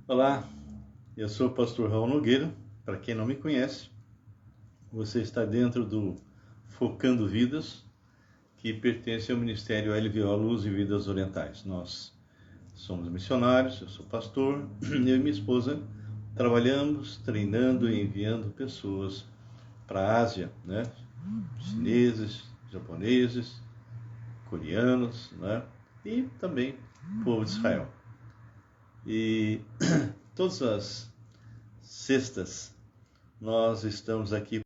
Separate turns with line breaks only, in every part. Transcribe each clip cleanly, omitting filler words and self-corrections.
Olá, eu sou o pastor Raul Nogueira. Para quem não me conhece, você está dentro do Focando Vidas, que pertence ao Ministério LVO Luz e Vidas Orientais. Nós somos missionários, eu sou pastor, eu e minha esposa trabalhamos, treinando e enviando pessoas para a Ásia, né? Chineses, japoneses, coreanos, né? E também povo de Israel. E todas as sextas nós estamos aqui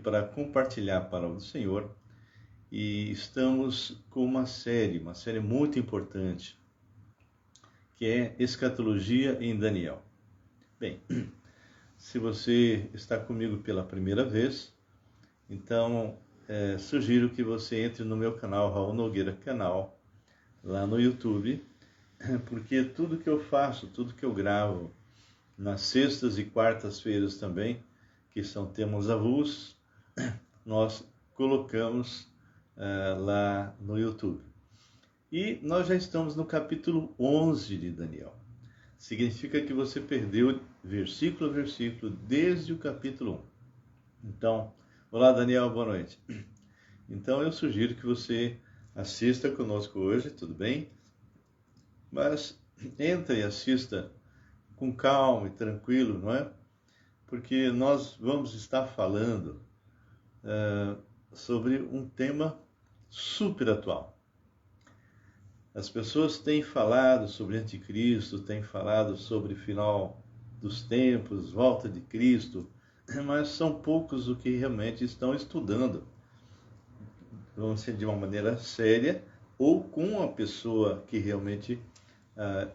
para compartilhar a palavra do Senhor e estamos com uma série muito importante, que é Escatologia em Daniel. Bem, se você está comigo pela primeira vez, então sugiro que você entre no meu canal, Raul Nogueira Canal, lá no YouTube, porque tudo que eu faço, tudo que eu gravo, nas sextas e quartas-feiras também, que são temas avulsos, nós colocamos lá no YouTube. E nós já estamos no capítulo 11 de Daniel. Significa que você perdeu versículo a versículo desde o capítulo 1. Então, olá Daniel, boa noite. Então eu sugiro que você assista conosco hoje, tudo bem? Mas entre e assista com calma e tranquilo, não é? Porque nós vamos estar falando sobre um tema super atual. As pessoas têm falado sobre anticristo, têm falado sobre o final dos tempos, volta de Cristo, mas são poucos os que realmente estão estudando, vamos dizer, de uma maneira séria, ou com uma pessoa que realmente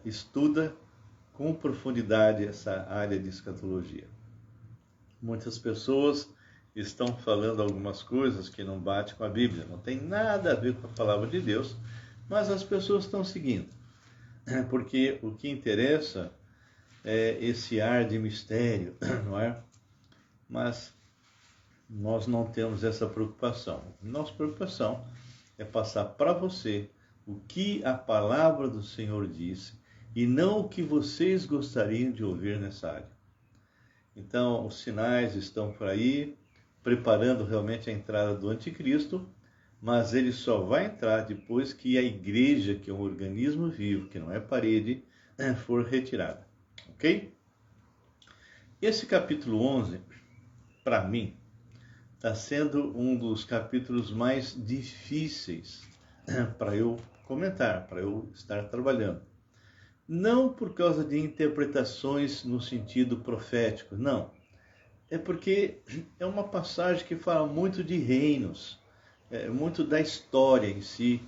estuda com profundidade essa área de escatologia. Muitas pessoas estão falando algumas coisas que não batem com a Bíblia, não tem nada a ver com a palavra de Deus, mas as pessoas estão seguindo, porque o que interessa é esse ar de mistério, não é? Mas nós não temos essa preocupação. Nossa preocupação é passar para você o que a palavra do Senhor disse e não o que vocês gostariam de ouvir nessa área. Então, os sinais estão por aí, preparando realmente a entrada do anticristo, mas ele só vai entrar depois que a igreja, que é um organismo vivo, que não é parede, for retirada. Ok? Esse capítulo 11, para mim, está sendo um dos capítulos mais difíceis para eu comentar, para eu estar trabalhando. Não por causa de interpretações no sentido profético, não. É porque é uma passagem que fala muito de reinos, muito da história em si,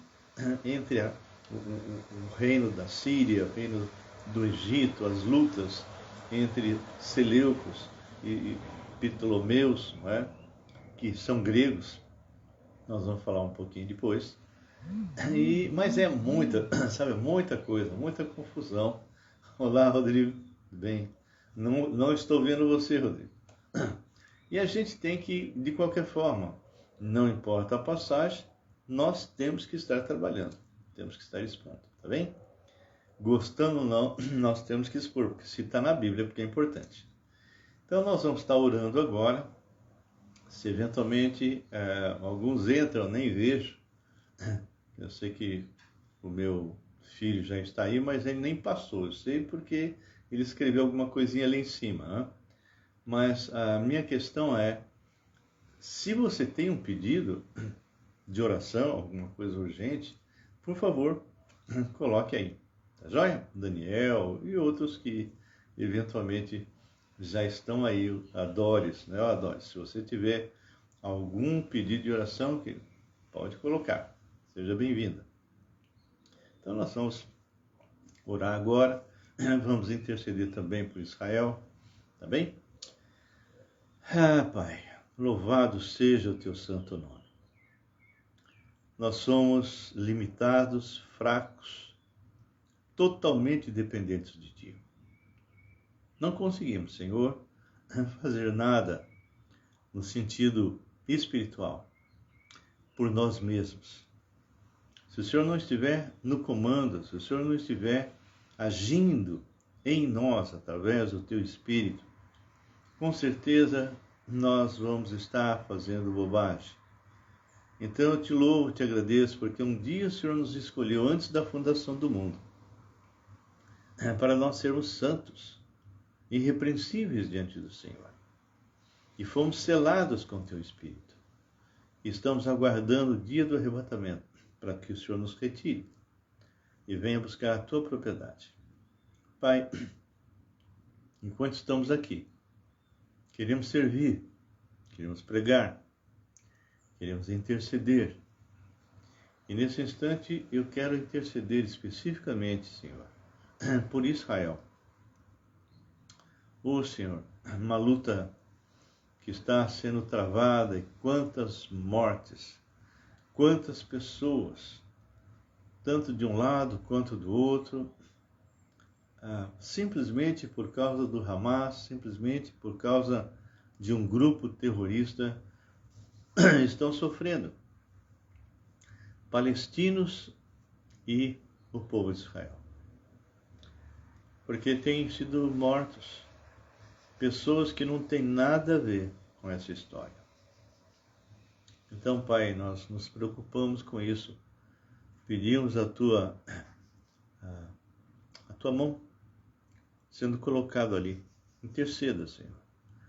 entre o reino da Síria, o reino do Egito, as lutas entre Seleucos e Ptolomeus, não é? Que são gregos, nós vamos falar um pouquinho depois. Mas é muita, sabe, muita coisa, muita confusão. Olá, Rodrigo, tudo bem? Não estou vendo você, Rodrigo. E a gente tem que, de qualquer forma, não importa a passagem, nós temos que estar trabalhando, temos que estar expondo, tá bem? Gostando ou não, nós temos que expor, porque se está na Bíblia, porque é importante. Então nós vamos estar orando agora. Se eventualmente alguns entram, nem vejo. Eu sei que o meu filho já está aí, mas ele nem passou. Eu sei porque ele escreveu alguma coisinha ali em cima, né? Mas a minha questão é, se você tem um pedido de oração, alguma coisa urgente, por favor, coloque aí, tá joia? Daniel e outros que eventualmente já estão aí, a Doris, né? A Doris, se você tiver algum pedido de oração, pode colocar, seja bem-vinda. Então nós vamos orar agora, vamos interceder também por Israel, tá bem? Pai, louvado seja o teu santo nome. Nós somos limitados, fracos, totalmente dependentes de ti. Não conseguimos, Senhor, fazer nada no sentido espiritual por nós mesmos. Se o Senhor não estiver no comando, se o Senhor não estiver agindo em nós, através do Teu Espírito, com certeza nós vamos estar fazendo bobagem. Então eu te louvo, te agradeço, porque um dia o Senhor nos escolheu antes da fundação do mundo, para nós sermos santos, irrepreensíveis diante do Senhor. E fomos selados com Teu Espírito. E estamos aguardando o dia do arrebatamento, para que o Senhor nos retire e venha buscar a Tua propriedade. Pai, enquanto estamos aqui, queremos servir, queremos pregar, queremos interceder. E nesse instante eu quero interceder especificamente, Senhor, por Israel. Senhor, uma luta que está sendo travada, e quantas mortes, quantas pessoas, tanto de um lado quanto do outro, simplesmente por causa do Hamas, simplesmente por causa de um grupo terrorista, estão sofrendo. Palestinos e o povo de Israel. Porque têm sido mortos pessoas que não têm nada a ver com essa história. Então, Pai, nós nos preocupamos com isso. Pedimos a tua mão sendo colocado ali. Interceda, Senhor.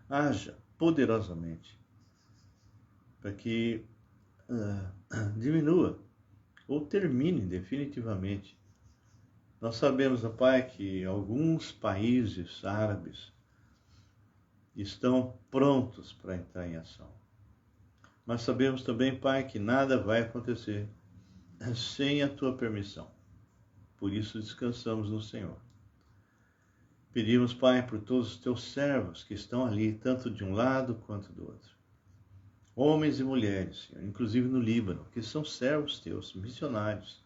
Haja poderosamente para que diminua ou termine definitivamente. Nós sabemos, ó Pai, que alguns países árabes estão prontos para entrar em ação. Mas sabemos também, Pai, que nada vai acontecer sem a Tua permissão. Por isso descansamos no Senhor. Pedimos, Pai, por todos os Teus servos que estão ali, tanto de um lado quanto do outro. Homens e mulheres, Senhor, inclusive no Líbano, que são servos Teus, missionários.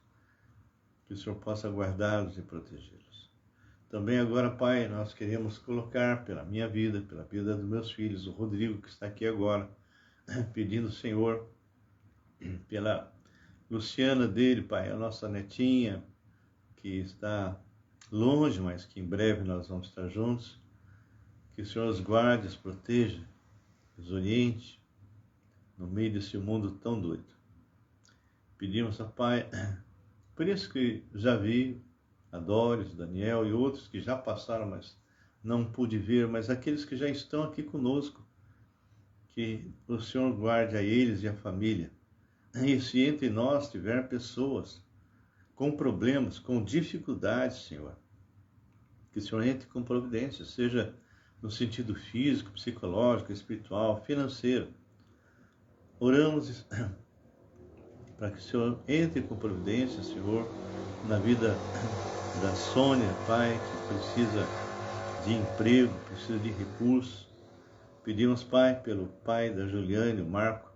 Que o Senhor possa guardá-los e protegê-los. Também agora, Pai, nós queremos colocar pela minha vida, pela vida dos meus filhos, o Rodrigo, que está aqui agora, pedindo, Senhor, pela Luciana dele, Pai, a nossa netinha, que está longe, mas que em breve nós vamos estar juntos. Que o Senhor os guarde, os proteja, os oriente, no meio desse mundo tão doido. Pedimos a Pai, por isso que já vi a Doris, Daniel e outros que já passaram, mas não pude ver, mas aqueles que já estão aqui conosco, que o Senhor guarde a eles e a família. E se entre nós tiver pessoas com problemas, com dificuldades, Senhor, que o Senhor entre com providência, seja no sentido físico, psicológico, espiritual, financeiro. Oramos para que o Senhor entre com providência, Senhor, na vida da Sônia, Pai, que precisa de emprego, precisa de recursos. Pedimos, Pai, pelo pai da Juliane, o Marco,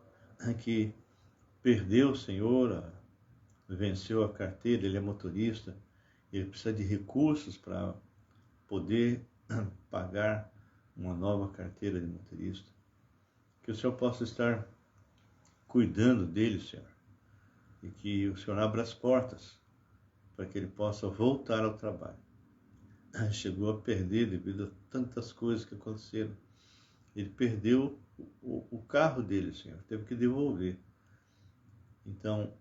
que perdeu, Senhor, venceu a carteira, ele é motorista, ele precisa de recursos para poder pagar uma nova carteira de motorista. Que o Senhor possa estar cuidando dele, Senhor, e que o Senhor abra as portas para que ele possa voltar ao trabalho. Chegou a perder devido a tantas coisas que aconteceram. Ele perdeu o carro dele, Senhor, teve que devolver. Então,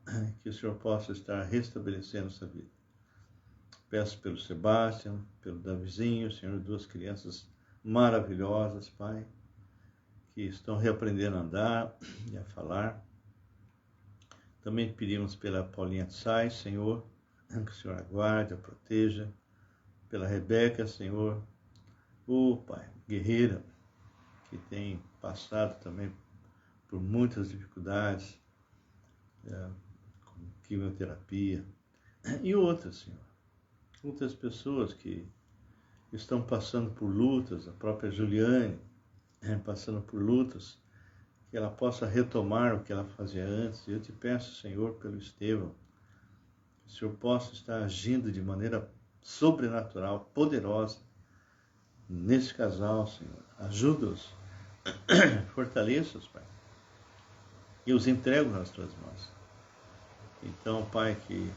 que o Senhor possa estar restabelecendo essa vida. Peço pelo Sebastião, pelo Davizinho, Senhor, duas crianças maravilhosas, Pai, que estão reaprendendo a andar e a falar. Também pedimos pela Paulinha Tsai, Senhor, que o Senhor aguarde, a proteja. Pela Rebeca, Senhor, Pai, guerreira, que tem passado também por muitas dificuldades, com quimioterapia, e outras, Senhor. Outras pessoas que estão passando por lutas, a própria Juliane, passando por lutas, que ela possa retomar o que ela fazia antes. Eu te peço, Senhor, pelo Estevão, que o Senhor possa estar agindo de maneira sobrenatural, poderosa, nesse casal, Senhor. Ajuda-os, fortaleça-os, Pai, e os entrego nas Tuas mãos. Então, Pai, que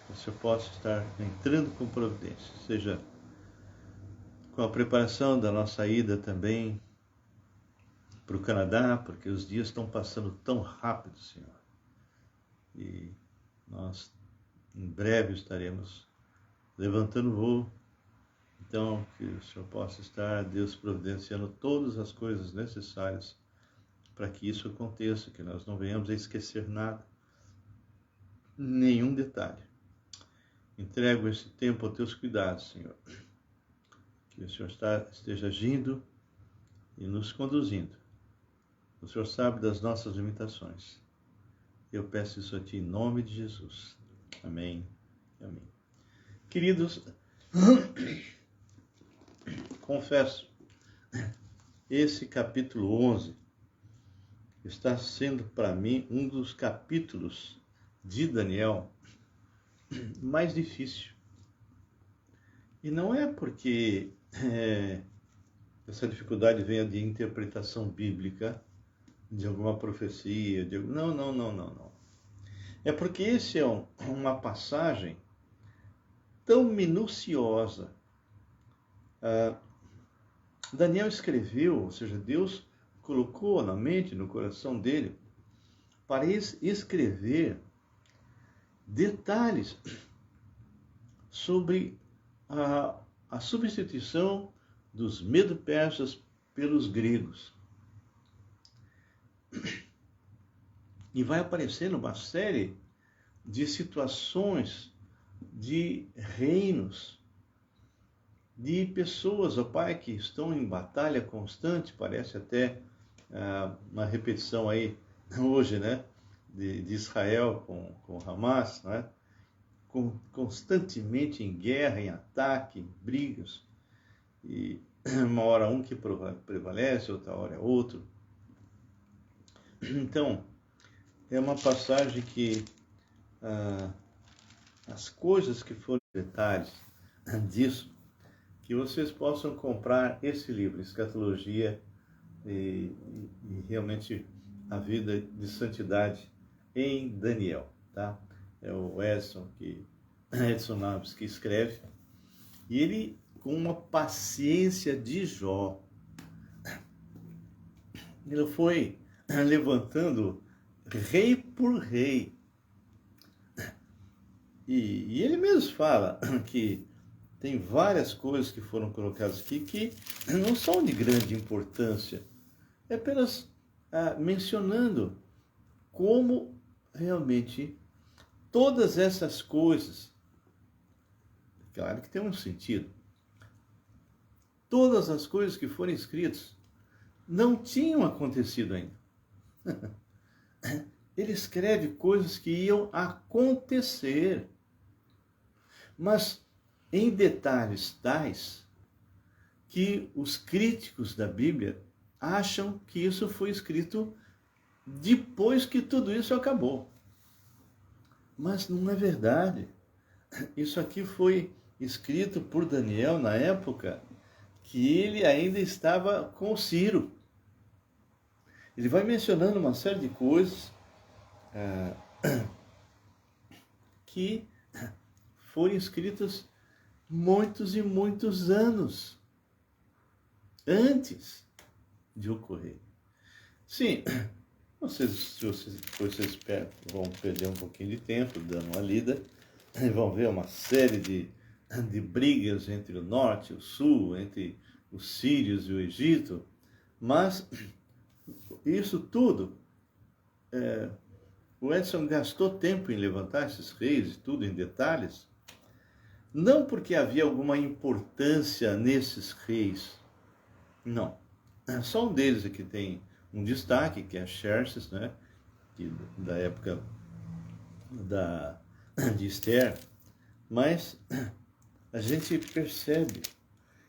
o Senhor possa estar entrando com providência, seja com a preparação da nossa ida também para o Canadá, porque os dias estão passando tão rápido, Senhor. E nós em breve estaremos levantando voo. Então, que o Senhor possa estar, Deus, providenciando todas as coisas necessárias para que isso aconteça, que nós não venhamos a esquecer nada, nenhum detalhe. Entrego esse tempo aos teus cuidados, Senhor. Que o Senhor esteja agindo e nos conduzindo. O Senhor sabe das nossas limitações. Eu peço isso a Ti em nome de Jesus. Amém. Amém. Queridos, confesso, esse capítulo 11 está sendo para mim um dos capítulos de Daniel mais difícil. E não é porque essa dificuldade venha de interpretação bíblica, de alguma profecia, não. É porque esse é uma passagem tão minuciosa. Daniel escreveu, ou seja, Deus colocou na mente, no coração dele, para escrever detalhes sobre a substituição dos medo-persas pelos gregos. E vai aparecendo uma série de situações, de reinos, de pessoas, ó Pai, que estão em batalha constante, parece até uma repetição aí hoje, né, de Israel com Hamas, né, constantemente em guerra, em ataque, em brigas, e uma hora um que prevalece, outra hora é outro. Então, é uma passagem que as coisas que foram detalhes disso, que vocês possam comprar esse livro, Escatologia e realmente a vida de santidade em Daniel, tá? É o Edson Naves que escreve, e ele, com uma paciência de Jó, ele foi levantando rei por rei. E ele mesmo fala que tem várias coisas que foram colocadas aqui que não são de grande importância. É apenas mencionando como realmente todas essas coisas, claro que tem um sentido, todas as coisas que foram escritas não tinham acontecido ainda. Ele escreve coisas que iam acontecer, mas em detalhes tais que os críticos da Bíblia acham que isso foi escrito depois que tudo isso acabou. Mas não é verdade. Isso aqui foi escrito por Daniel na época que ele ainda estava com Ciro. Ele vai mencionando uma série de coisas que foram escritas muitos e muitos anos antes de ocorrer. Sim, se vocês vão perder um pouquinho de tempo dando uma lida, vão ver uma série de brigas entre o norte e o sul, entre os sírios e o Egito, mas isso tudo, o Edson gastou tempo em levantar esses reis e tudo em detalhes, não porque havia alguma importância nesses reis, não. Só um deles aqui tem um destaque, que é Xerxes, né, da época de Esther, mas a gente percebe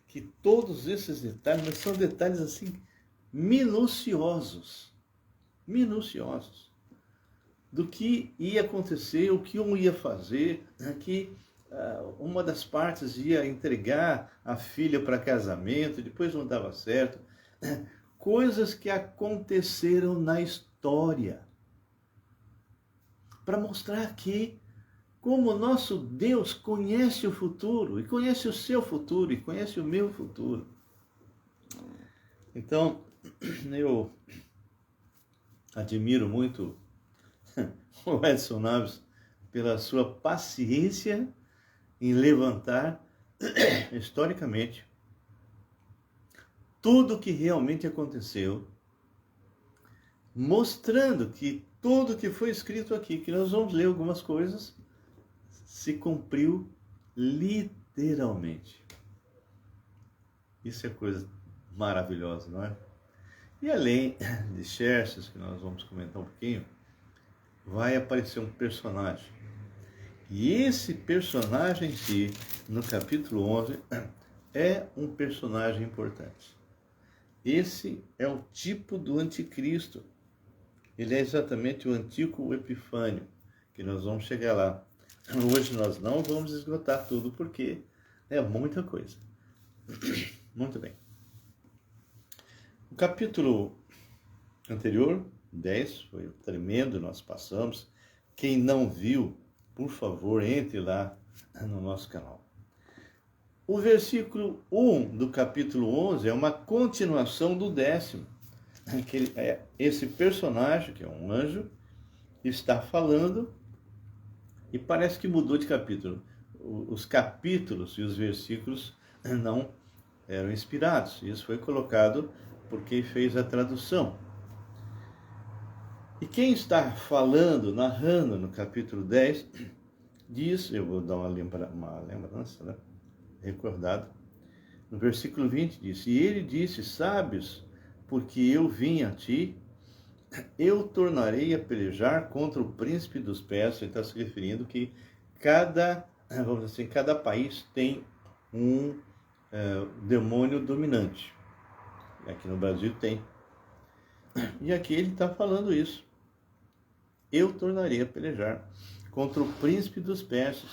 que todos esses detalhes, mas são detalhes assim minuciosos, do que ia acontecer, o que um ia fazer, que uma das partes ia entregar a filha para casamento, depois não dava certo, coisas que aconteceram na história, para mostrar que como o nosso Deus conhece o futuro, e conhece o seu futuro, e conhece o meu futuro. Então, eu admiro muito o Edson Naves pela sua paciência em levantar, historicamente, tudo o que realmente aconteceu, mostrando que tudo que foi escrito aqui, que nós vamos ler algumas coisas, se cumpriu literalmente. Isso é coisa maravilhosa, não é? E além de Xerxes, que nós vamos comentar um pouquinho, vai aparecer um personagem. E esse personagem em si, no capítulo 11, é um personagem importante. Esse é o tipo do anticristo. Ele é exatamente o Antíoco Epifânio, que nós vamos chegar lá. Hoje nós não vamos esgotar tudo, porque é muita coisa. Muito bem. O capítulo anterior, 10, foi tremendo, nós passamos. Quem não viu, por favor, entre lá no nosso canal. O versículo 1 do capítulo 11 é uma continuação do 10º. Esse personagem, que é um anjo, está falando e parece que mudou de capítulo. Os capítulos e os versículos não eram inspirados. Isso foi colocado por quem fez a tradução. E quem está falando, narrando no capítulo 10, diz, eu vou dar uma lembrança, né? Recordado. No versículo 20 diz, e ele disse, sabes, porque eu vim a ti, eu tornarei a pelejar contra o príncipe dos persas. Ele está se referindo que cada país tem um demônio dominante. Aqui no Brasil tem. E aqui ele está falando isso. Eu tornarei a pelejar contra o príncipe dos persas.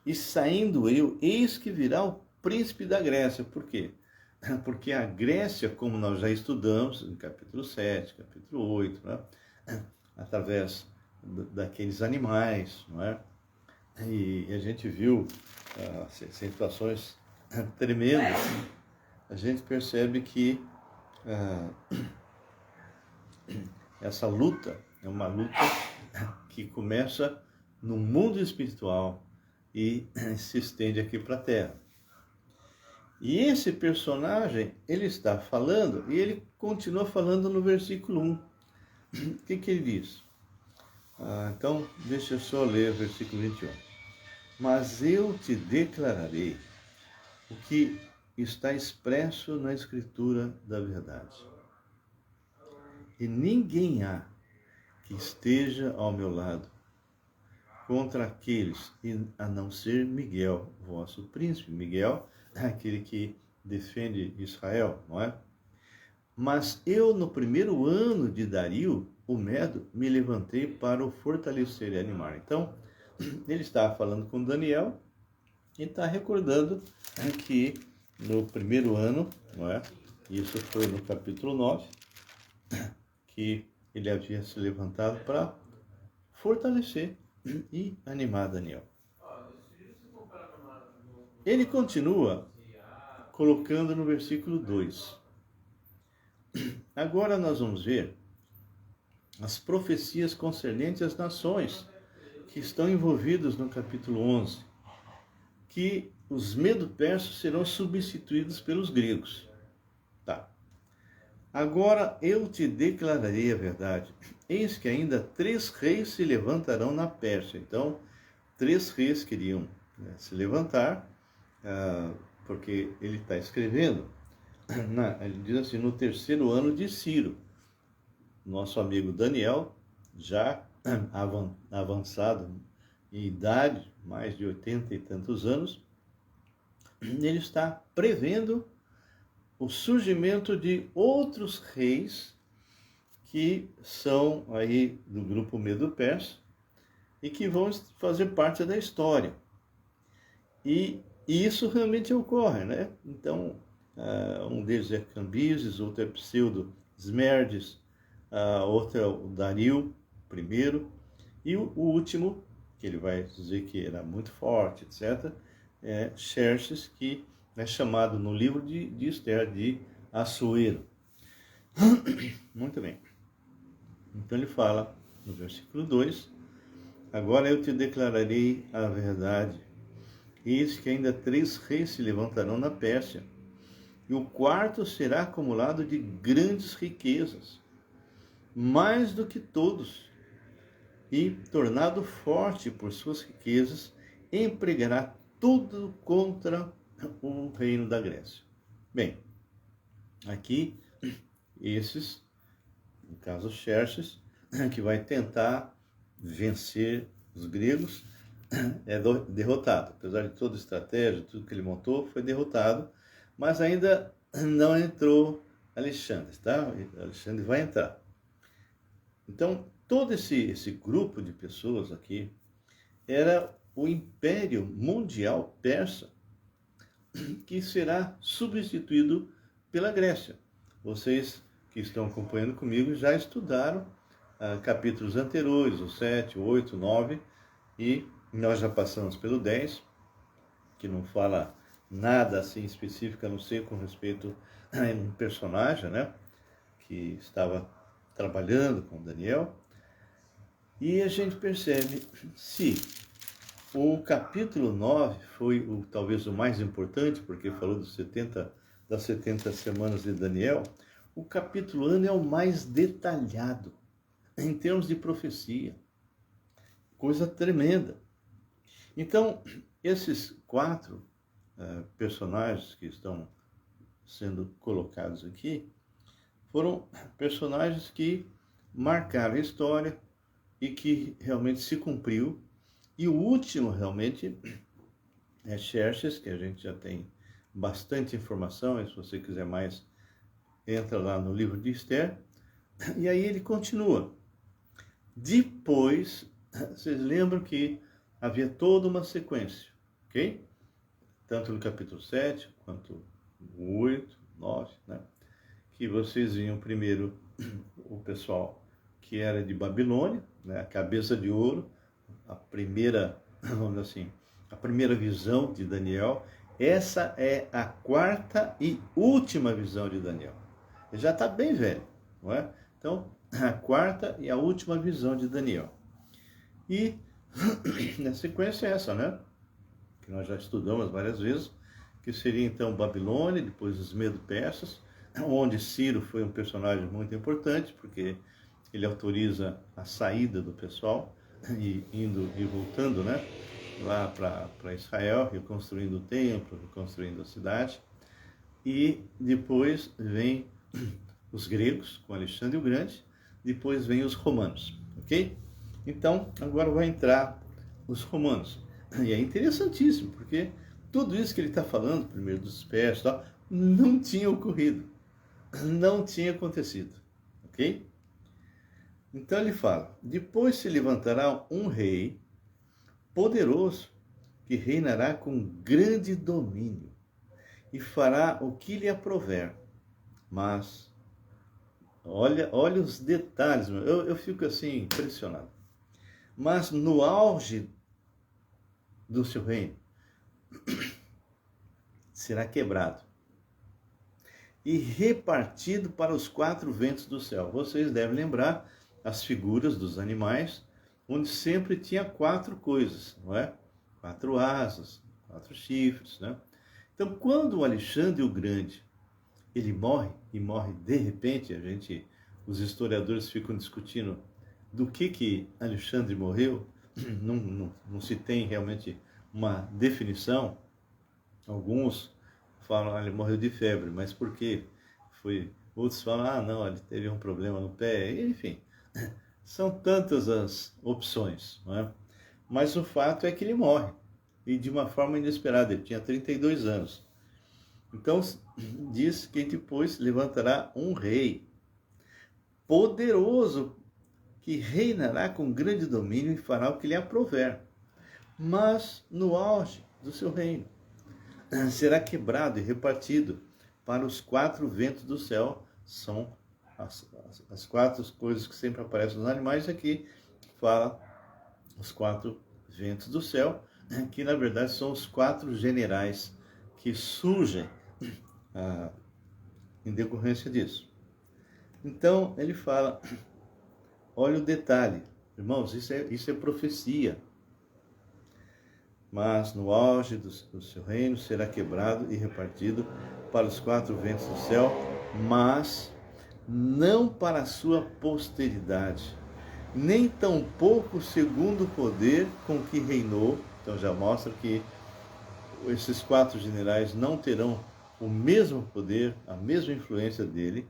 E saindo eu, eis que virá o príncipe da Grécia. Por quê? Porque a Grécia, como nós já estudamos no capítulo 7, capítulo 8, né? Através daqueles animais, não é? E a gente viu situações tremendas. A gente percebe que essa luta é uma luta que começa no mundo espiritual e se estende aqui para a Terra. E esse personagem, ele está falando, e ele continua falando no versículo 1. O que ele diz? Então, deixa eu só ler o versículo 21. Mas eu te declararei o que está expresso na Escritura da verdade. E ninguém há que esteja ao meu lado contra aqueles, a não ser Miguel, vosso príncipe. Miguel é aquele que defende Israel, não é? Mas eu, no primeiro ano de Dario, o Medo, me levantei para o fortalecer e animar. Então, ele está falando com Daniel e está recordando que no primeiro ano, não é? Isso foi no capítulo 9, que ele havia se levantado para fortalecer e animar Daniel. Ele continua colocando no versículo 2. Agora nós vamos ver as profecias concernentes às nações que estão envolvidas no capítulo 11, que os medo-persas serão substituídos pelos gregos. Tá. Agora eu te declararei a verdade. Eis que ainda 3 reis se levantarão na Pérsia. Então, 3 reis queriam se levantar, porque ele está escrevendo, ele diz assim, no 3º ano de Ciro. Nosso amigo Daniel, já avançado em idade, mais de 80 e tantos anos, ele está prevendo o surgimento de outros reis que são aí do grupo Medo-Persa e que vão fazer parte da história. E isso realmente ocorre, né? Então, um deles é Cambises, outro é Pseudo-Esmerdes, outro é o Dario I, e o último, que ele vai dizer que era muito forte, etc., é Xerxes, que é chamado no livro de Esther de Assuero. Muito bem. Então ele fala no versículo 2: agora eu te declararei a verdade. Eis que ainda 3 reis se levantarão na Pérsia, e o quarto será acumulado de grandes riquezas, mais do que todos, e, tornado forte por suas riquezas, empregará tudo contra o reino da Grécia. Bem, aqui, esses, no caso Xerxes, que vai tentar vencer os gregos, é derrotado. Apesar de toda a estratégia, tudo que ele montou, foi derrotado, mas ainda não entrou Alexandre, tá? Alexandre vai entrar. Então, todo esse grupo de pessoas aqui era o Império Mundial Persa, que será substituído pela Grécia. Vocês que estão acompanhando comigo já estudaram capítulos anteriores, o 7, o 8, o 9, e nós já passamos pelo 10, que não fala nada assim específico, a não ser com respeito a um personagem, né, que estava trabalhando com Daniel. E a gente percebe, se o capítulo 9 foi talvez o mais importante, porque falou das 70 semanas de Daniel, o capítulo 11 é o mais detalhado em termos de profecia. Coisa tremenda. Então, esses 4 personagens que estão sendo colocados aqui foram personagens que marcaram a história e que realmente se cumpriu. E o último realmente é Xerxes, que a gente já tem bastante informação, e se você quiser mais, entra lá no livro de Esther. E aí ele continua. Depois, vocês lembram que havia toda uma sequência, ok? Tanto no capítulo 7, quanto no 8, 9, né? Que vocês viam primeiro o pessoal que era de Babilônia, né? A cabeça de ouro, a primeira, vamos dizer assim, a primeira visão de Daniel. Essa é a 4ª e última visão de Daniel. Ele já está bem velho, não é? Então, a 4ª e a última visão de Daniel. E na sequência é essa, né? Que nós já estudamos várias vezes, que seria então Babilônia, depois os Medo-Persas, onde Ciro foi um personagem muito importante, porque ele autoriza a saída do pessoal, e indo e voltando, né? Lá para Israel, reconstruindo o templo, reconstruindo a cidade. E depois vem os gregos, com Alexandre o Grande, depois vem os romanos, ok? Então, agora vai entrar os romanos. E é interessantíssimo, porque tudo isso que ele está falando, primeiro dos persas, tal, não tinha ocorrido, não tinha acontecido, ok? Então ele fala, depois se levantará um rei poderoso, que reinará com grande domínio, e fará o que lhe aprouver. Mas, olha os detalhes, eu fico assim impressionado. Mas no auge do seu reino, será quebrado e repartido para os 4 ventos do céu. Vocês devem lembrar as figuras dos animais, onde sempre tinha 4 coisas, não é? 4 asas, 4 chifres, né? Então, quando o Alexandre o Grande, ele morre, e morre de repente, os historiadores ficam discutindo do que Alexandre morreu, não se tem realmente uma definição. Alguns falam, ele morreu de febre, mas por quê? Outros falam, não, ele teve um problema no pé, enfim. São tantas as opções, não é? Mas o fato é que ele morre, e de uma forma inesperada, ele tinha 32 anos. Então, diz que depois levantará um rei poderoso, que reinará com grande domínio e fará o que lhe aprouver. Mas no auge do seu reino, será quebrado e repartido para os 4 ventos do céu. São as 4 coisas que sempre aparecem nos animais. Aqui fala os 4 ventos do céu, que na verdade são os 4 generais que surgem em decorrência disso. Então ele fala, olha o detalhe, irmãos, isso é profecia. Mas no auge do seu reino será quebrado e repartido para os 4 ventos do céu, mas não para a sua posteridade, nem tampouco segundo o poder com que reinou. Então já mostra que esses 4 generais não terão o mesmo poder, a mesma influência dele,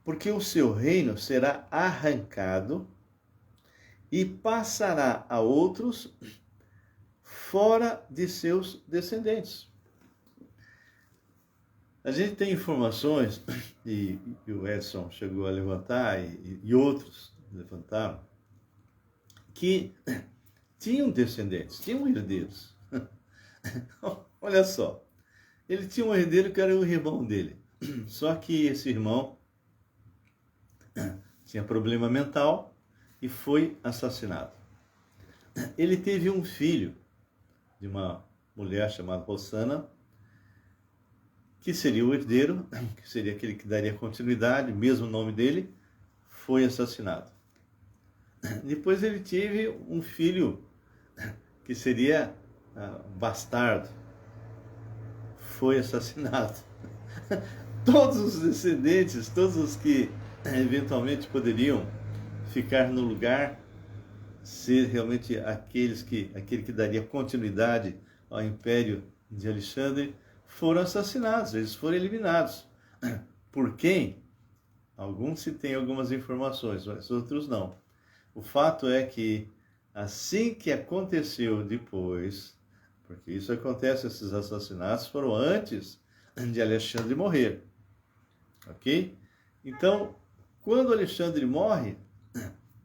porque o seu reino será arrancado e passará a outros fora de seus descendentes. A gente tem informações, e o Edson chegou a levantar, e outros levantaram, que tinham descendentes, tinham herdeiros. Olha só, ele tinha um herdeiro que era o irmão dele, só que esse irmão tinha problema mental e foi assassinado. Ele teve um filho de uma mulher chamada Rossana, que seria o herdeiro, que seria aquele que daria continuidade, mesmo nome dele, foi assassinado. Depois ele teve um filho que seria bastardo, foi assassinado. Todos os descendentes, todos os que eventualmente poderiam ficar no lugar, ser realmente aquele que daria continuidade ao império de Alexandre, foram assassinados, eles foram eliminados. Por quem? Alguns se têm algumas informações, mas outros não. O fato é que assim que aconteceu depois, porque isso acontece, esses assassinatos foram antes de Alexandre morrer, ok? Então, quando Alexandre morre,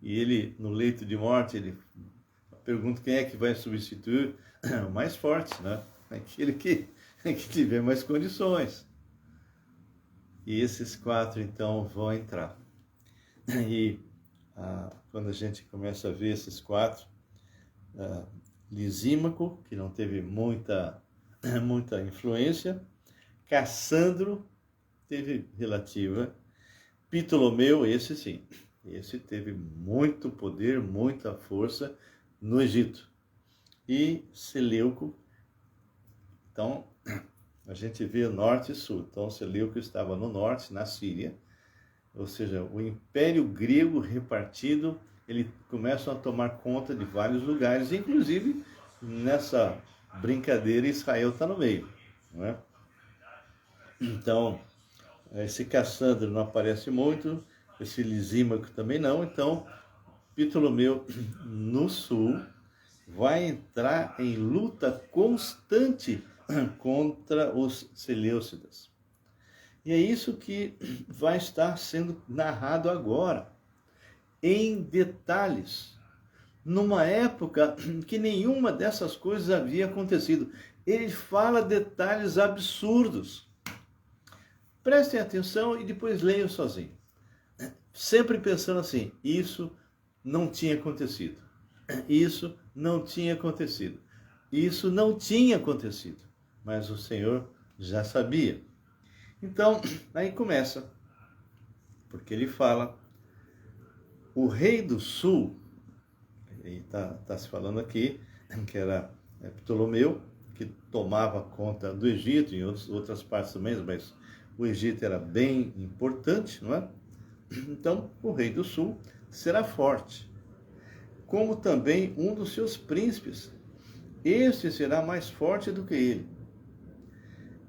e ele, no leito de morte, ele pergunta quem é que vai substituir o mais forte, né? Aquele que tiver mais condições. E esses 4, então, vão entrar. E quando a gente começa a ver esses 4, Lisímaco, que não teve muita influência, Cassandro teve relativa, Ptolomeu, esse sim, esse teve muito poder, muita força no Egito, e Seleuco. Então, a gente vê norte e sul. Então, Seleuco estava no norte, na Síria, ou seja, o Império Grego repartido, ele começa a tomar conta de vários lugares, inclusive nessa brincadeira Israel está no meio, não é? Então, esse Cassandro não aparece muito, esse Lisímaco também não, então Ptolomeu no sul vai entrar em luta constante contra os Seleucidas. E é isso que vai estar sendo narrado agora, em detalhes, numa época que nenhuma dessas coisas havia acontecido. Ele fala detalhes absurdos. Prestem atenção e depois leiam sozinho. Sempre pensando assim, isso não tinha acontecido. Isso não tinha acontecido. Isso não tinha acontecido. Mas o Senhor já sabia. Então, aí começa. Porque ele fala, o rei do sul, está se falando aqui, que era Ptolomeu, que tomava conta do Egito, em outras partes também, mas o Egito era bem importante, não é? Então, o rei do sul será forte, como também um dos seus príncipes. Este será mais forte do que ele,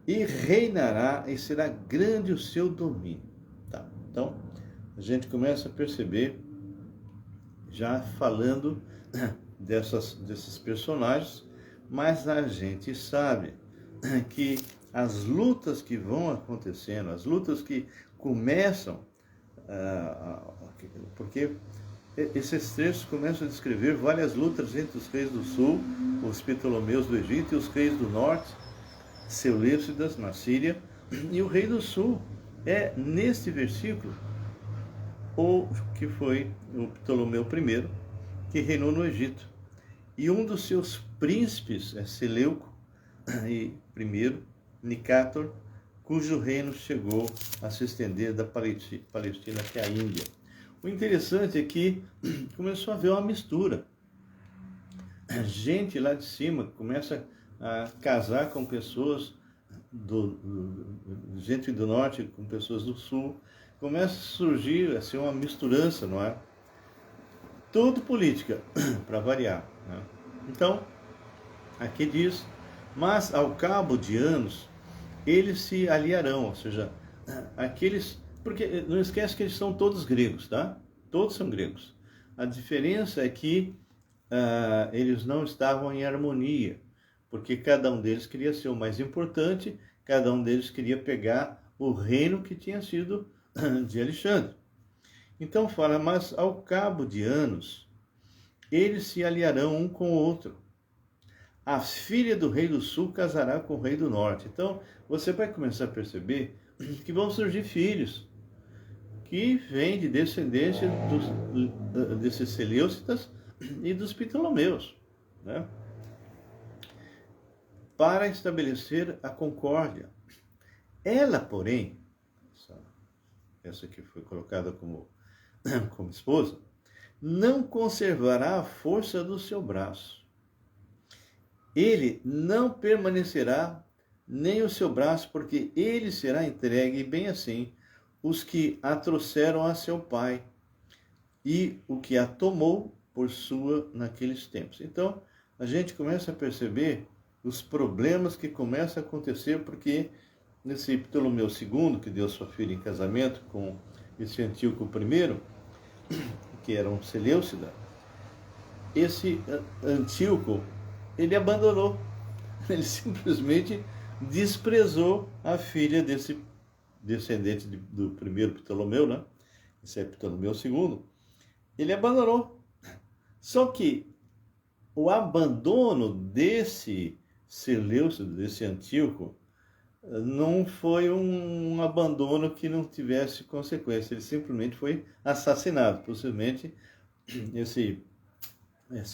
e reinará, e será grande o seu domínio. Tá. Então, a gente começa a perceber, já falando desses personagens, mas a gente sabe que as lutas que vão acontecendo, as lutas que começam, porque esses textos começam a descrever várias lutas entre os reis do sul, os Ptolomeus do Egito, e os reis do norte, Seleucidas na Síria, e o rei do sul é, neste versículo, o que foi o Ptolomeu I, que reinou no Egito. e um dos seus príncipes é Seleuco, e primeiro, Nicátor, cujo reino chegou a se estender da Palestina até a Índia. O interessante é que começou a haver uma mistura. Gente lá de cima começa a casar com pessoas gente do norte com pessoas do sul, começa a surgir assim, uma misturança, não é? Tudo política, para variar, né? Então, aqui diz, mas ao cabo de anos, eles se aliarão, ou seja, aqueles, porque não esquece que eles são todos gregos, tá? Todos são gregos. A diferença é que eles não estavam em harmonia, porque cada um deles queria ser o mais importante, cada um deles queria pegar o reino que tinha sido de Alexandre. Então fala, mas ao cabo de anos, eles se aliarão um com o outro. A filha do rei do sul casará com o rei do norte. Então você vai começar a perceber que vão surgir filhos que vêm de descendência desses Seleucidas e dos Ptolomeus, né? Para estabelecer a concórdia. Ela, porém, essa que foi colocada como esposa, não conservará a força do seu braço. Ele não permanecerá nem o seu braço, porque ele será entregue, bem assim, os que a trouxeram a seu pai, e o que a tomou por sua naqueles tempos. Então, a gente começa a perceber os problemas que começam a acontecer, porque nesse Ptolomeu II, que deu sua filha em casamento com esse Antíoco I, que era um Seleucida, esse Antíoco, ele abandonou, ele simplesmente desprezou a filha desse descendente do primeiro Ptolomeu, né? Esse é Ptolomeu II, ele abandonou. Só que o abandono desse Seleucido, desse Antíoco, não foi um abandono que não tivesse consequência, ele simplesmente foi assassinado. Possivelmente esse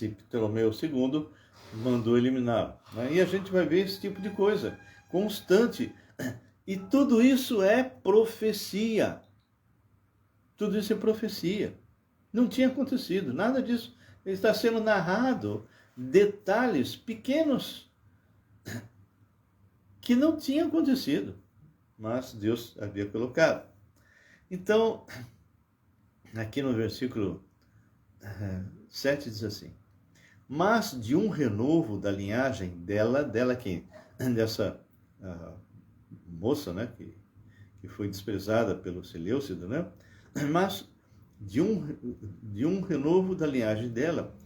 Ptolomeu II mandou eliminá-lo, né? E a gente vai ver esse tipo de coisa constante, e tudo isso é profecia. Tudo isso é profecia. Não tinha acontecido, nada disso. Está sendo narrado detalhes pequenos que não tinham acontecido, mas Deus havia colocado. Então, aqui no versículo 7 diz assim: mas de um renovo da linhagem dela quem? Dessa moça, né, que foi desprezada pelo Seleucido, né? Mas de um renovo da linhagem dela,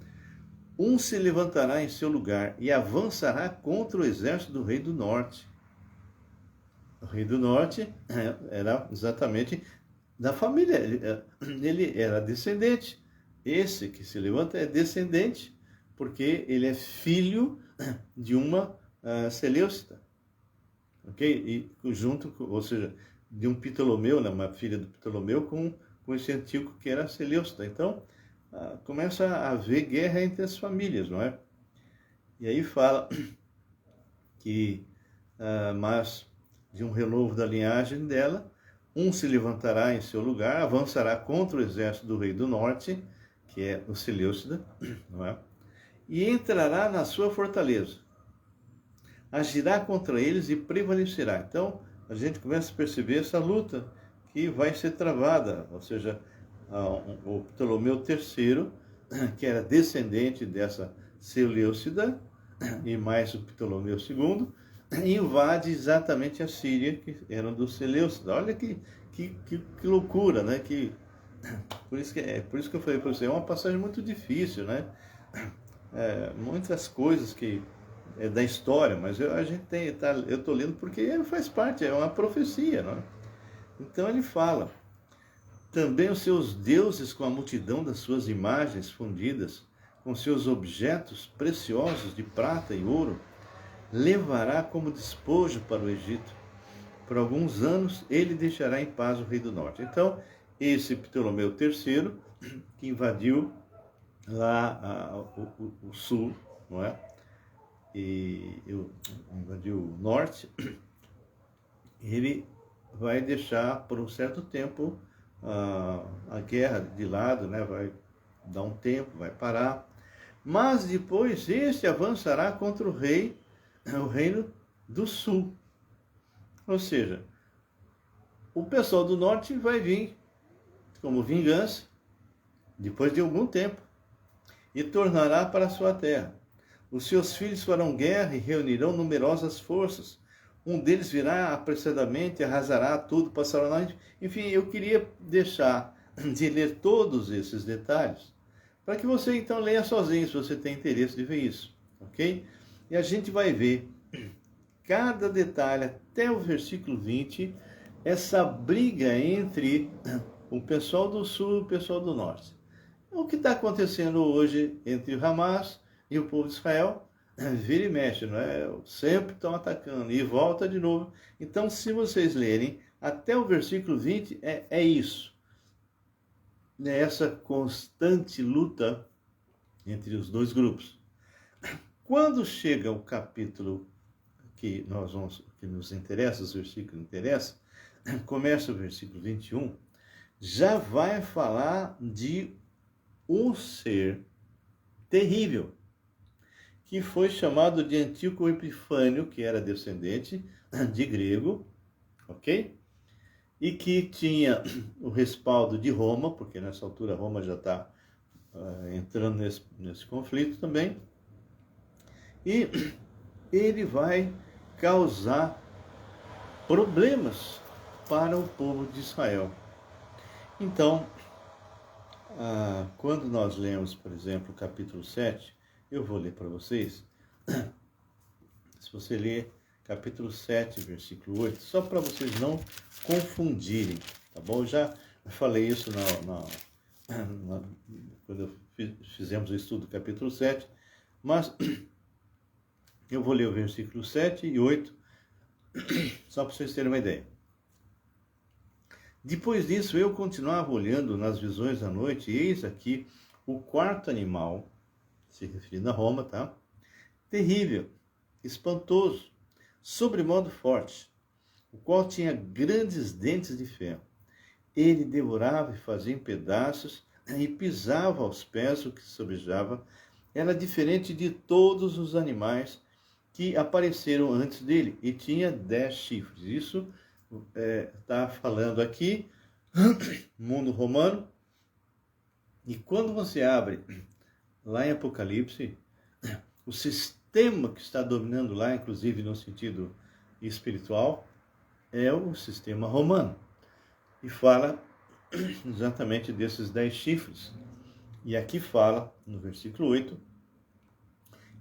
um se levantará em seu lugar e avançará contra o exército do rei do norte. O rei do norte era exatamente da família, ele era descendente. Esse que se levanta é descendente, porque ele é filho de uma Seleucida, ok? E junto, ou seja, de um Ptolomeu, né, uma filha do Ptolomeu com esse Antíoco que era Seleucida. Então, começa a haver guerra entre as famílias, não é? E aí fala que, mas de um renovo da linhagem dela, um se levantará em seu lugar, avançará contra o exército do rei do norte, que é o Seleucida, não é? E entrará na sua fortaleza, agirá contra eles e prevalecerá. Então, a gente começa a perceber essa luta que vai ser travada, ou seja, o Ptolomeu III, que era descendente dessa Seleucida, e mais o Ptolomeu II, invade exatamente a Síria, que era do Seleucida. Olha que loucura, né? Por isso que eu falei para você, é uma passagem muito difícil, né? Muitas coisas que é da história, mas eu estou lendo porque faz parte, é uma profecia, não é? Então ele fala: também os seus deuses com a multidão das suas imagens fundidas, com seus objetos preciosos de prata e ouro, levará como despojo para o Egito. Por alguns anos ele deixará em paz o rei do norte. Então, esse Ptolomeu III, que invadiu lá o sul, não é? E invadiu o norte, ele vai deixar por um certo tempo a guerra de lado, né? Vai dar um tempo, vai parar. Mas depois este avançará contra o reino do sul. Ou seja, o pessoal do norte vai vir como vingança, depois de algum tempo, e tornará para a sua terra. Os seus filhos farão guerra e reunirão numerosas forças. Um deles virá apressadamente, arrasará tudo, passará a noite. Enfim, eu queria deixar de ler todos esses detalhes, para que você então leia sozinho, se você tem interesse de ver isso, ok? E a gente vai ver cada detalhe, até o versículo 20, essa briga entre o pessoal do sul e o pessoal do norte. O que está acontecendo hoje entre o Hamas e o povo de Israel, vira e mexe, não é? Sempre estão atacando e volta de novo. Então, se vocês lerem até o versículo 20, é isso. É essa constante luta entre os dois grupos. Quando chega o capítulo que nos interessa, os versículos que interessam, começa o versículo 21, já vai falar de um ser terrível, que foi chamado de Antíoco Epifânio, que era descendente de grego, ok? E que tinha o respaldo de Roma, porque nessa altura Roma já está entrando nesse conflito também, e ele vai causar problemas para o povo de Israel. Então, quando nós lemos, por exemplo, o capítulo 7, eu vou ler para vocês. Se você ler capítulo 7, versículo 8, só para vocês não confundirem, tá bom? Eu já falei isso quando fizemos o estudo do capítulo 7, mas eu vou ler o versículo 7 e 8, só para vocês terem uma ideia. Depois disso, eu continuava olhando nas visões da noite, e eis aqui o quarto animal, se referindo a Roma, tá? Terrível, espantoso, sobremodo forte, o qual tinha grandes dentes de ferro. Ele devorava e fazia em pedaços e pisava aos pés o que sobejava. Era diferente de todos os animais que apareceram antes dele, e tinha 10 chifres. Isso está falando aqui, mundo romano. E quando você abre lá em Apocalipse, o sistema que está dominando lá, inclusive no sentido espiritual, é o sistema romano. E fala exatamente desses 10 chifres. E aqui fala, no versículo 8,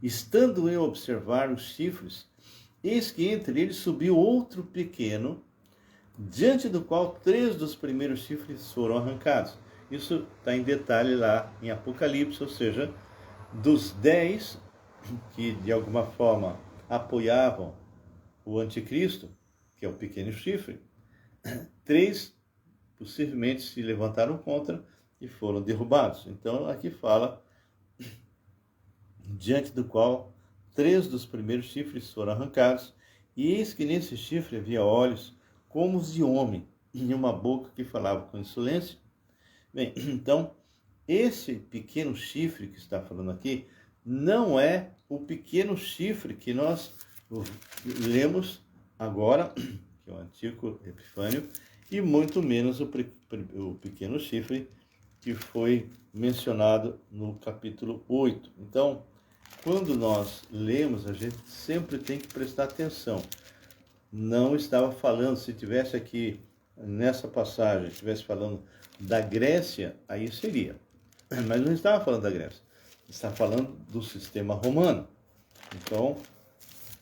estando eu a observar os chifres, eis que entre eles subiu outro pequeno, diante do qual 3 dos primeiros chifres foram arrancados. Isso está em detalhe lá em Apocalipse, ou seja, dos 10 que de alguma forma apoiavam o anticristo, que é o pequeno chifre, 3 possivelmente se levantaram contra e foram derrubados. Então aqui fala, diante do qual 3 dos primeiros chifres foram arrancados, e eis que nesse chifre havia olhos como os de homem, e uma boca que falava com insolência. Bem, então, esse pequeno chifre que está falando aqui, não é o pequeno chifre que nós lemos agora, que é o Antíoco Epifânio, e muito menos o pequeno chifre que foi mencionado no capítulo 8. Então, quando nós lemos, a gente sempre tem que prestar atenção. Não estava falando, se tivesse aqui nessa passagem, estivesse falando da Grécia, aí seria. Mas não estava falando da Grécia. Está falando do sistema romano. Então,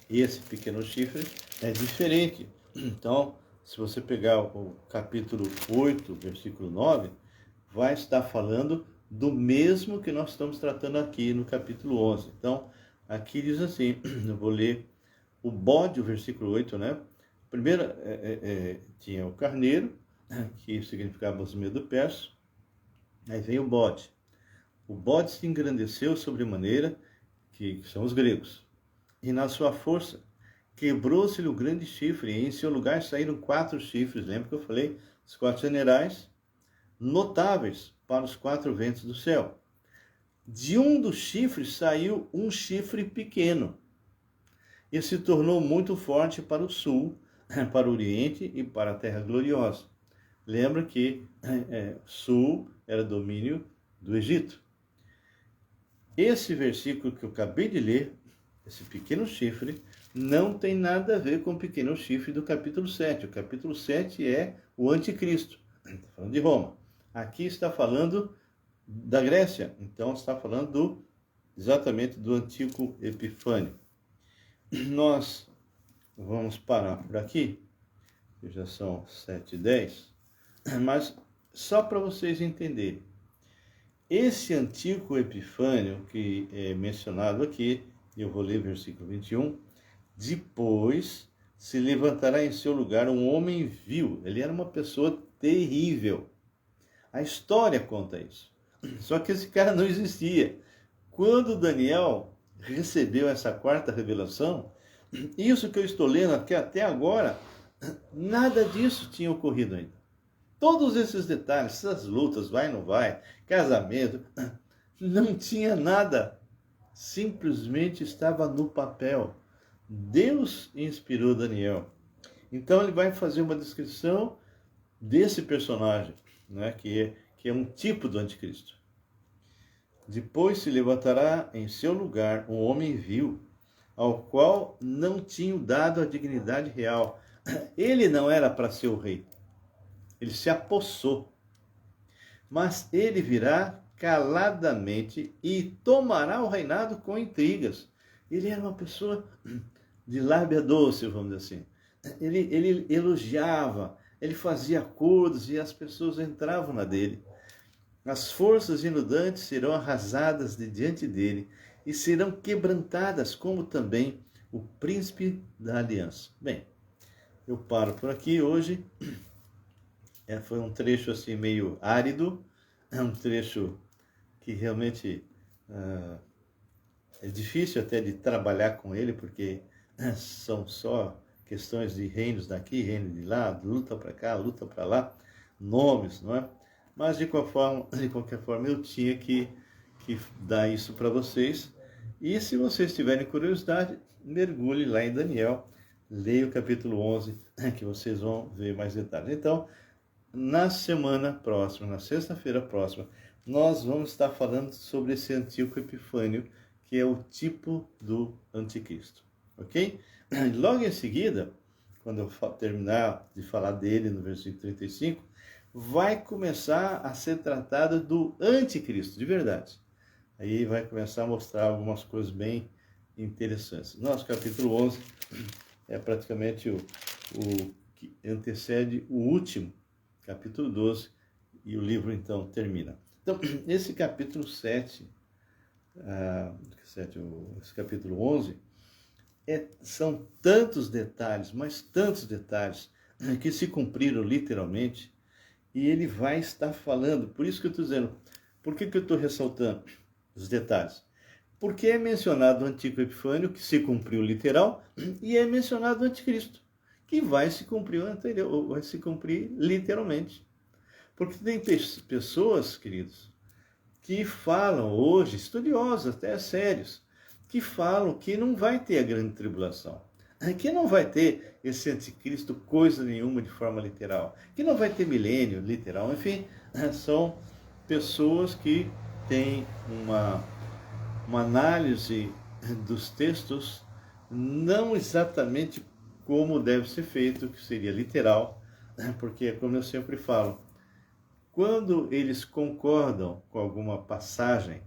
esse pequeno chifre é diferente. Então, se você pegar o capítulo 8, versículo 9, vai estar falando do mesmo que nós estamos tratando aqui no capítulo 11. Então, aqui diz assim, eu vou ler o bode, o versículo 8, né? Primeiro, tinha o carneiro, que significava os medo perso. Aí vem o bode. O bode se engrandeceu sobremaneira, que são os gregos. E na sua força, quebrou-se-lhe o grande chifre, e em seu lugar saíram 4 chifres. Lembra que eu falei? Os 4 generais notáveis para os 4 ventos do céu. De um dos chifres saiu um chifre pequeno, e se tornou muito forte para o sul, para o oriente e para a terra gloriosa. Lembra que sul era domínio do Egito. Esse versículo que eu acabei de ler, esse pequeno chifre, não tem nada a ver com o pequeno chifre do capítulo 7. O capítulo 7 é o anticristo, está falando de Roma. Aqui está falando da Grécia, então está falando exatamente do Antíoco Epifânio. Nós vamos parar por aqui, que já são 7h10, mas só para vocês entenderem. Esse Antíoco Epifânio, que é mencionado aqui, eu vou ler versículo 21, depois se levantará em seu lugar um homem vil. Ele era uma pessoa terrível. A história conta isso. Só que esse cara não existia. Quando Daniel recebeu essa 4ª revelação, isso que eu estou lendo aqui até agora, nada disso tinha ocorrido ainda. Todos esses detalhes, essas lutas, vai, não vai, casamento, não tinha nada. Simplesmente estava no papel. Deus inspirou Daniel. Então ele vai fazer uma descrição desse personagem, né, que é um tipo do anticristo. Depois se levantará em seu lugar um homem vil, ao qual não tinham dado a dignidade real. Ele não era para ser o rei. Ele se apossou. Mas ele virá caladamente e tomará o reinado com intrigas. Ele era uma pessoa de lábia doce, vamos dizer assim. Ele elogiava, ele fazia acordos e as pessoas entravam na dele. As forças inudantes serão arrasadas de diante dele e serão quebrantadas, como também o príncipe da aliança. Bem, eu paro por aqui hoje. Foi um trecho assim meio árido, é um trecho que realmente é difícil até de trabalhar com ele, porque são só questões de reinos daqui, reino de lá, luta para cá, luta para lá, nomes, não é? Mas de qualquer forma eu tinha que dar isso para vocês. E se vocês tiverem curiosidade, mergulhe lá em Daniel, leia o capítulo 11, que vocês vão ver mais detalhes. Então, na semana próxima, na sexta-feira próxima, nós vamos estar falando sobre esse Antíoco Epifânio, que é o tipo do anticristo, ok? Logo em seguida, quando eu terminar de falar dele no versículo 35, vai começar a ser tratado do anticristo, de verdade. Aí vai começar a mostrar algumas coisas bem interessantes. Nosso capítulo 11 é praticamente o que antecede o último, capítulo 12, e o livro então termina. Então, esse capítulo 7, esse capítulo 11, são tantos detalhes, mas tantos detalhes, que se cumpriram literalmente, e ele vai estar falando. Por isso que eu estou dizendo, por que eu estou ressaltando os detalhes? Porque é mencionado o Antíoco Epifânio, que se cumpriu literal, e é mencionado o anticristo, que vai se cumprir vai se cumprir literalmente. Porque tem pessoas, queridos, que falam hoje, estudiosos até sérios, que falam que não vai ter a grande tribulação, que não vai ter esse anticristo coisa nenhuma de forma literal, que não vai ter milênio literal, enfim, são pessoas que têm uma análise dos textos não exatamente como deve ser feito, que seria literal, porque, como eu sempre falo, quando eles concordam com alguma passagem,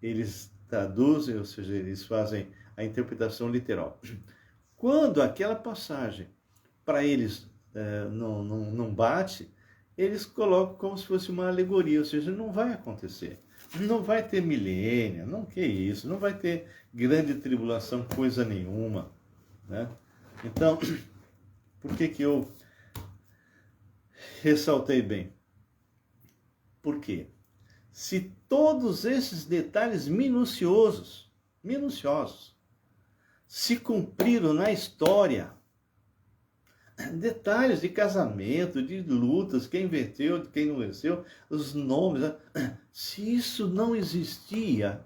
eles traduzem, ou seja, eles fazem a interpretação literal. Quando aquela passagem, para eles, não bate, eles colocam como se fosse uma alegoria, ou seja, não vai acontecer. Não vai ter milênio, não que isso, não vai ter grande tribulação, coisa nenhuma, né? Então, por que eu ressaltei bem? Por quê? Se todos esses detalhes minuciosos minuciosos, se cumpriram na história. Detalhes de casamento, de lutas, quem venceu, quem não venceu, os nomes. Se isso não existia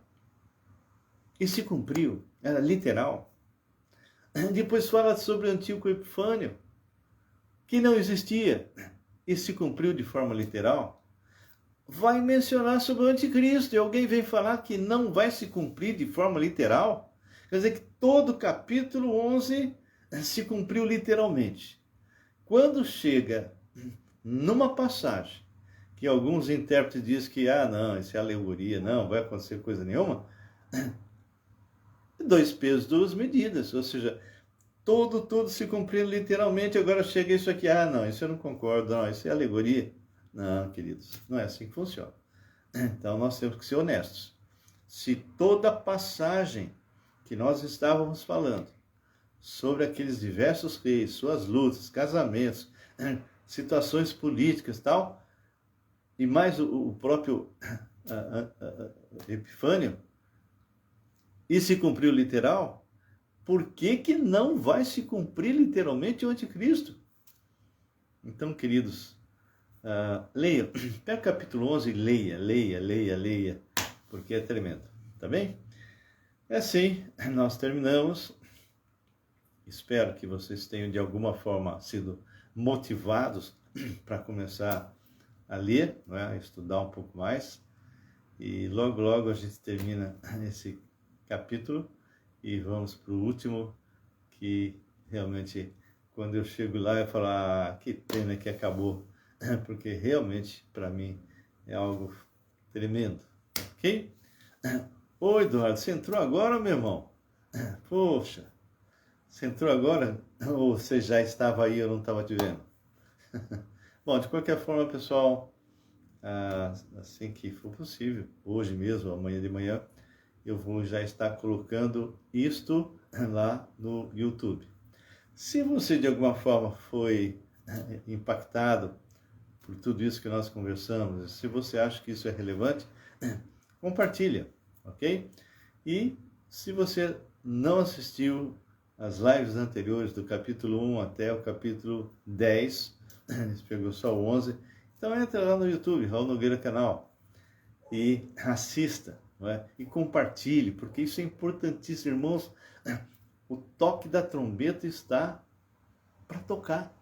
e se cumpriu, era literal. Depois fala sobre o Antíoco Epifânio, que não existia e se cumpriu de forma literal. Vai mencionar sobre o anticristo e alguém vem falar que não vai se cumprir de forma literal. Quer dizer que todo o capítulo 11 se cumpriu literalmente. Quando chega numa passagem que alguns intérpretes dizem que, não, isso é alegoria, não vai acontecer coisa nenhuma, 2 pesos, 2 medidas, ou seja, tudo se cumprindo literalmente, agora chega isso aqui, não, isso eu não concordo, não, isso é alegoria. Não, queridos, não é assim que funciona. Então nós temos que ser honestos. Se toda passagem que nós estávamos falando sobre aqueles diversos reis, suas lutas, casamentos, situações políticas e tal, e mais o próprio Epifânio, e se cumpriu literal, por que não vai se cumprir literalmente o anticristo? Então, queridos, leia, pega o capítulo 11 e leia, porque é tremendo, tá bem? É assim, nós terminamos. Espero que vocês tenham de alguma forma sido motivados para começar a ler, né, a estudar um pouco mais. E logo a gente termina esse capítulo e vamos para o último, que realmente quando eu chego lá eu falo, que pena que acabou, porque realmente para mim é algo tremendo, ok? Ô Eduardo, você entrou agora, meu irmão? Poxa, você entrou agora ou você já estava aí e eu não estava te vendo? Bom, de qualquer forma, pessoal, assim que for possível, hoje mesmo, amanhã de manhã, eu vou já estar colocando isto lá no YouTube. Se você de alguma forma foi impactado por tudo isso que nós conversamos, se você acha que isso é relevante, compartilha, ok? E se você não assistiu as lives anteriores do capítulo 1 até o capítulo 10, você pegou só o 11, então entra lá no YouTube, Raul Nogueira Canal, e assista, não é? E compartilhe, porque isso é importantíssimo, irmãos. O toque da trombeta está para tocar.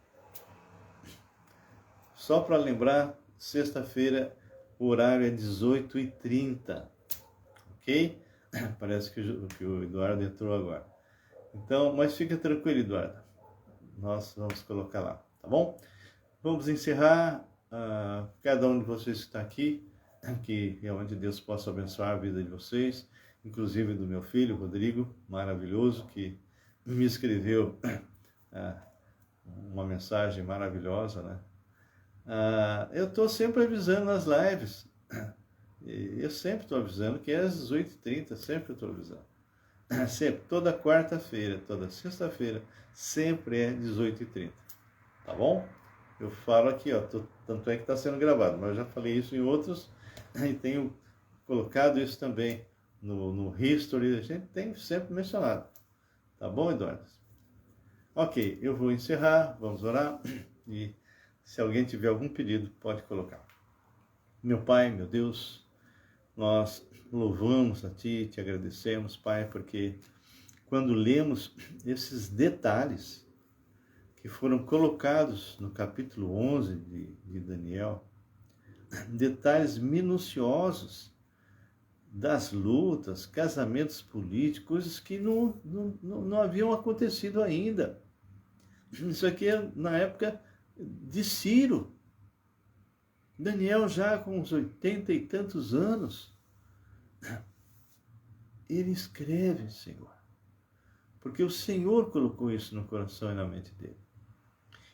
Só para lembrar, sexta-feira, o horário é 18h30, ok? Parece que o Eduardo entrou agora. Então, mas fica tranquilo, Eduardo. Nós vamos colocar lá, tá bom? Vamos encerrar. Cada um de vocês que está aqui, que realmente Deus possa abençoar a vida de vocês, inclusive do meu filho, Rodrigo, maravilhoso, que me escreveu uma mensagem maravilhosa, né? Eu estou sempre avisando nas lives, eu sempre estou avisando que é às 18h30, sempre estou avisando. Sempre, toda quarta-feira, toda sexta-feira, sempre é 18h30, tá bom? Eu falo aqui, tanto é que está sendo gravado, mas eu já falei isso em outros, e tenho colocado isso também no History, a gente tem sempre mencionado, tá bom, Eduardo? Ok, eu vou encerrar, vamos orar, e se alguém tiver algum pedido, pode colocar. Meu Pai, meu Deus, nós louvamos a Ti, te agradecemos, Pai, porque quando lemos esses detalhes que foram colocados no capítulo 11 de Daniel, detalhes minuciosos das lutas, casamentos políticos, coisas que não haviam acontecido ainda. Isso aqui é na época de Ciro. Daniel já com uns 80 e tantos anos, ele escreve, Senhor, porque o Senhor colocou isso no coração e na mente dele.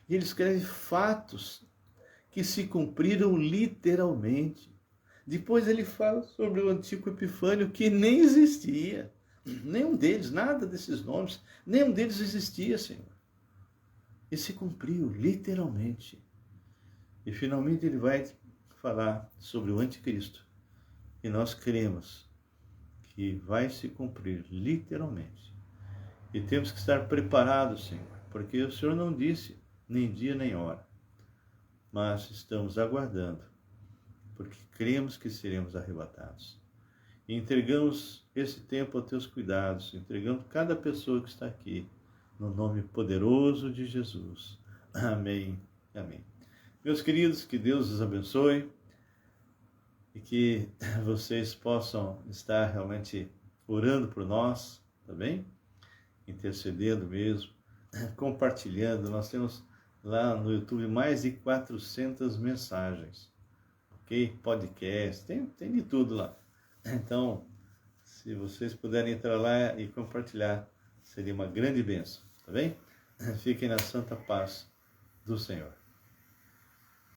E ele escreve fatos que se cumpriram literalmente. Depois ele fala sobre o Antíoco Epifânio, que nem existia. Nenhum deles, nada desses nomes, nenhum deles existia, Senhor. E se cumpriu literalmente. E finalmente ele vai falar sobre o anticristo. E nós cremos que vai se cumprir literalmente. E temos que estar preparados, Senhor, porque o Senhor não disse nem dia nem hora, mas estamos aguardando, porque cremos que seremos arrebatados. E entregamos esse tempo aos teus cuidados, entregando cada pessoa que está aqui, no nome poderoso de Jesus. Amém. Amém. Meus queridos, que Deus os abençoe e que vocês possam estar realmente orando por nós, tá bem? Intercedendo mesmo, compartilhando. Nós temos lá no YouTube mais de 400 mensagens, ok? Podcast, tem de tudo lá. Então, se vocês puderem entrar lá e compartilhar, seria uma grande bênção, tá bem? Fiquem na santa paz do Senhor.